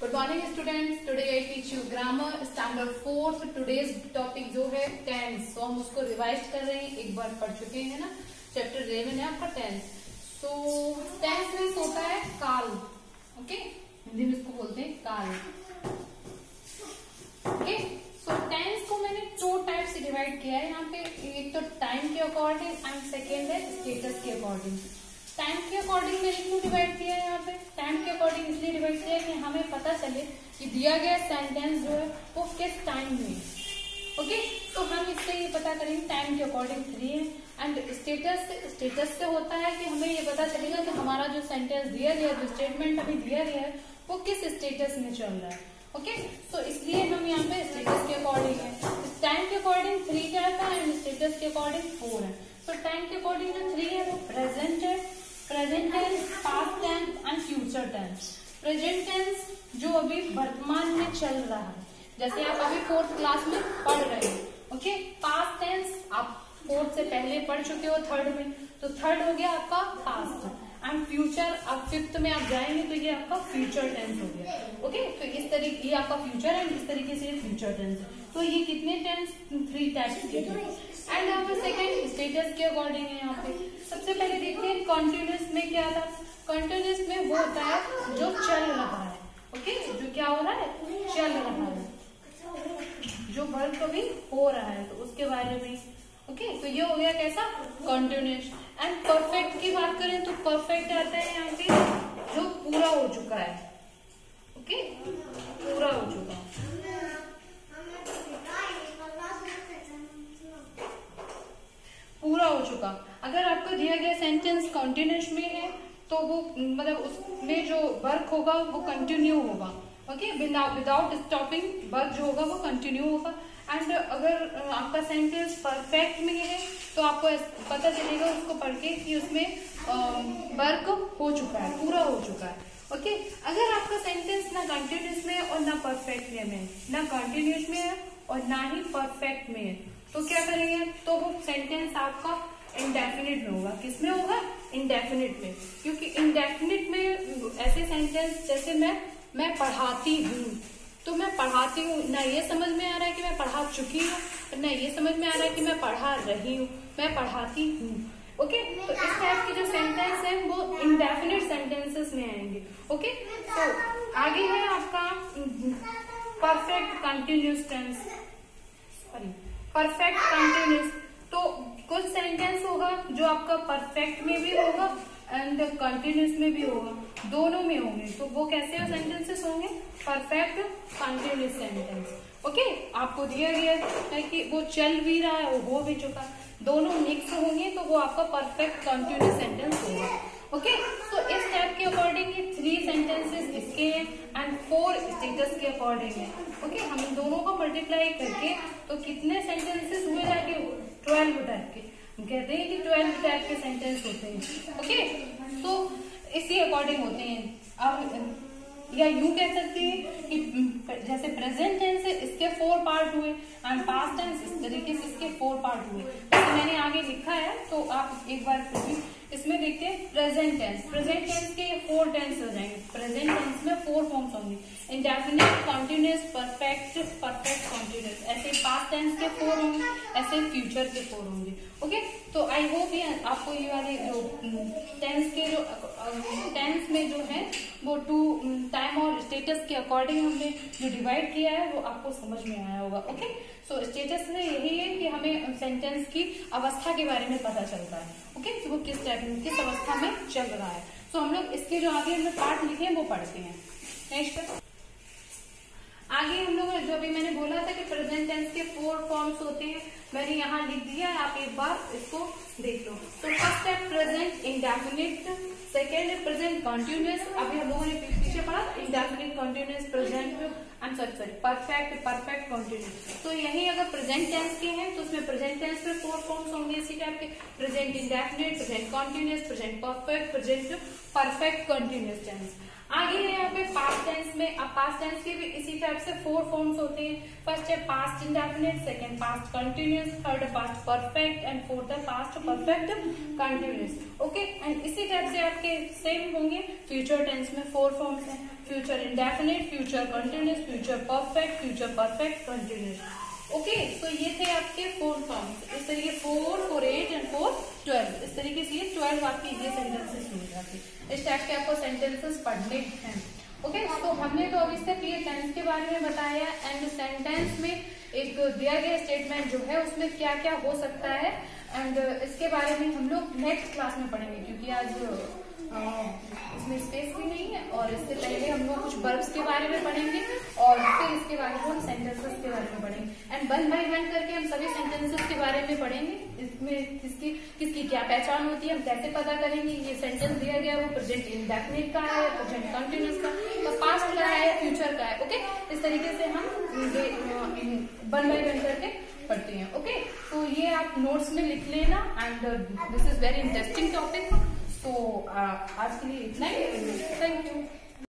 Good morning students. Today I teach you grammar standard 4। Today's topic जो है tense, तो हम उसको रिवाइज कर रहे हैं। एक बार पढ़ चुके हैं ना, चैप्टर 11 है आपका टेंस। सो टेंस मीन्स होता है काल। ओके, हिंदी में इसको बोलते हैं काल। ओके, सो टेंस को मैंने 2 टाइप से डिवाइड किया है यहाँ पे। एक तो टाइम के अकॉर्डिंग एंड सेकेंड है स्टेटस के अकॉर्डिंग। टाइम के अकॉर्डिंग मैंने क्यों डिवाइड किया है यहाँ पे? टाइम के अकॉर्डिंग इसलिए डिवाइड किया है कि हमें पता चले कि दिया गया सेंटेंस जो है वो किस टाइम में है। ओके, तो हम इससे ये पता करेंगे टाइम के अकॉर्डिंग 3 है। एंड स्टेटस से होता है कि हमें ये पता चलेगा कि हमारा जो सेंटेंस दिया गया, जो स्टेटमेंट अभी दिया गया है, वो किस स्टेटस में चल रहा है। ओके, तो इसलिए हम यहाँ पे स्टेटस के अकॉर्डिंग है। टाइम के अकॉर्डिंग 3 जाता है एंड स्टेटस के अकॉर्डिंग 4 है। तो टाइम के अकॉर्डिंग जो 3 है वो प्रेजेंट है, present tense, past tense and future tense. Present tense जो अभी वर्तमान में चल रहा है, जैसे आप अभी 4th क्लास में पढ़ रहे हैं। ओके, पास्ट टेंस आप 4th से पहले पढ़ चुके हो 3rd में, तो 3rd हो गया आपका पास्ट। एंड फ्यूचर अब 5th में आप जाएंगे तो ये आपका फ्यूचर टेंस हो गया। ओके, तो इस तरीके ये आपका फ्यूचर है, इस तरीके से ये फ्यूचर टेंस है। तो ये कितने टेंस? 3 टाइप्स के। एंड अब सेकेंड स्टेटस के अकॉर्डिंग है। यहाँ पे सबसे पहले देखते हैं कॉन्टिन्यूस में क्या था। कॉन्टिन्यूस में वो होता है जो चल रहा है। ओके, जो क्या हो रहा है? चल रहा है, जो वर्क कभी हो रहा है, तो उसके बारे में। ओके, तो ये हो गया कैसा? कॉन्टिन्यूस। एंड परफेक्ट की बात करें तो परफेक्ट आता है यहाँ पे जो पूरा हो चुका है। ओके, पूरा हो चुका है, पूरा हो चुका। अगर आपको दिया गया सेंटेंस कॉन्टिन्यूस में है तो वो मतलब उसमें जो वर्क होगा वो कंटिन्यू होगा। ओके, विदाउट स्टॉपिंग वर्क जो होगा वो कंटिन्यू होगा। एंड अगर आपका सेंटेंस परफेक्ट में है तो आपको पता चलेगा उसको पढ़ के कि उसमें वर्क हो चुका है, पूरा हो चुका है। ओके, अगर आपका सेंटेंस ना कंटिन्यूस में है और ना परफेक्ट में है, ना कंटिन्यूस में है और ना ही परफेक्ट में है, तो क्या करेंगे? तो वो सेंटेंस आपका इंडेफिनिट में होगा। किसमें होगा? इंडेफिनिट में। क्योंकि इंडेफिनिट में ऐसे सेंटेंस जैसे मैं पढ़ाती हूँ, तो मैं पढ़ाती हूँ, ना ये समझ में आ रहा है कि मैं पढ़ा चुकी हूँ, ना ये समझ में आ रहा है कि मैं पढ़ा रही हूँ, मैं पढ़ाती हूँ। ओके, तो इस टाइप के जो सेंटेंस है वो इंडेफिनिट सेंटेंसेस में आएंगे। ओके, तो आगे है आपका perfect continuous tense. Sorry, perfect continuous. तो कुछ सेंटेंस होगा जो आपका परफेक्ट में भी होगा एंड कंटिन्यूस में भी होगा, दोनों में होंगे। तो वो कैसे सेंटेंसेस होंगे? Perfect continuous sentence. ओके, आपको दिया गया है कि वो चल भी रहा है, वो हो भी चुका, दोनों मिक्स होंगे तो वो आपका परफेक्ट कंटिन्यूस सेंटेंस होगा। ओके, तो इस टाइप के अकॉर्डिंग ये 3 सेंटेंसेस इसके हैं एंड 4 स्टेटस के अकॉर्डिंग है। ओके, हम इन दोनों को मल्टीप्लाई करके तो कितने सेंटेंसेस हुए जाके? 12 टाइप के। हम कहते हैं कि 12 टाइप के सेंटेंस होते हैं। ओके, तो इसी अकॉर्डिंग होते हैं। अब या यूं कह सकते हैं कि जैसे प्रेजेंट टेंस है, इसके 4 पार्ट हुए एंड पास्ट टेंस इस तरीके से इसके 4 पार्ट हुए। जैसे मैंने आगे लिखा है तो आप एक बार फिर भी इसमें देखते हैं प्रेजेंट टेंस। प्रेजेंट टेंस के 4 टेंस हो जाएंगे। प्रेजेंट टेंस में 4 फॉर्म्स होंगे, indefinite, continuous, perfect, perfect continuous. ऐसे पास्ट टेंस के 4 होंगे, ऐसे फ्यूचर के 4 होंगे। ओके, तो आई होप ये आपको ये वाले जो टेंस के जो टेंस में जो है वो 2 टाइम और स्टेटस के अकॉर्डिंग हमने जो डिवाइड किया है वो आपको समझ में आया होगा। ओके, सो स्टेटस में यही है कि हमें सेंटेंस की अवस्था के बारे में पता चलता है। ओके, तो वो किस टाइप में, किस अवस्था में चल रहा है। सो हम लोग इसके जो आगे हमने पार्ट लिखे हैं वो पढ़ते हैं। नेक्स्ट आगे हम लोग जो अभी मैंने बोला था कि प्रेजेंट टेंस के 4 फॉर्म्स होते हैं, मैंने यहाँ लिख दिया है, आप एक बार इसको देख लो। तो फर्स्ट है प्रेजेंट इंडेफिनिट, सेकेंड है प्रेजेंट कंटिन्यूअस। अभी हम लोगों ने पीछे पढ़ा indefinite, continuous, present perfect, perfect continuous. तो यही अगर प्रेजेंट टेंस के हैं तो उसमें प्रेजेंट टेंस में 4 फॉर्म्स होंगे इसी टाइप के। Present indefinite, present continuous, present perfect, present perfect continuous tense. आगे है यहाँ पे पास्ट टेंस में। अब पास्ट टेंस के भी इसी टाइप से 4 फॉर्म्स होते हैं। फर्स्ट है past indefinite, second past continuous, third past perfect and fourth है past perfect continuous. Okay, and इसी टाइप से आपके सेम होंगे फ्यूचर टेंस में 4 फॉर्म्स हैं, future indefinite, future continuous, future perfect continuous. Okay, तो ये थे आपके 4 फॉर्म्स। इस तरीके 4, 4, 8 एंड 4, 12। इस तरीके से ये 12 आपके ये सेंटेंसेस मिल जाते हैं। इस टाइप के आपको सेंटेंसेस पढ़ने हैं। ओके, तो हमने तो अभी तक ये टेंस के बारे में बताया एंड सेंटेंस में एक दिया गया स्टेटमेंट जो है उसमें क्या क्या हो सकता है एंड इसके बारे में हम लोग नेक्स्ट क्लास में पढ़ेंगे, क्योंकि आज इसमें स्पेस भी नहीं है। और इससे पहले हम लोग कुछ वर्ब्स के बारे में पढ़ेंगे और फिर इसके बारे में हम सेंटेंसेस के बारे में पढ़ेंगे एंड 1 बाय 1 करके हम सभी सेंटेंसेस के बारे में पढ़ेंगे। इसमें किसकी क्या पहचान होती है, हम कैसे पता करेंगे ये सेंटेंस दिया गया वो प्रेजेंट इंडेफिनिट का है, प्रेजेंट कंटिन्यूअस का, तो पास्ट का है, फ्यूचर का है। ओके, इस तरीके से हम 1 बाय 1 करके पढ़ते हैं। ओके, तो ये आप नोट्स में लिख लेना and this is very interesting topic. तो आज के लिए इतना ही। Thank you.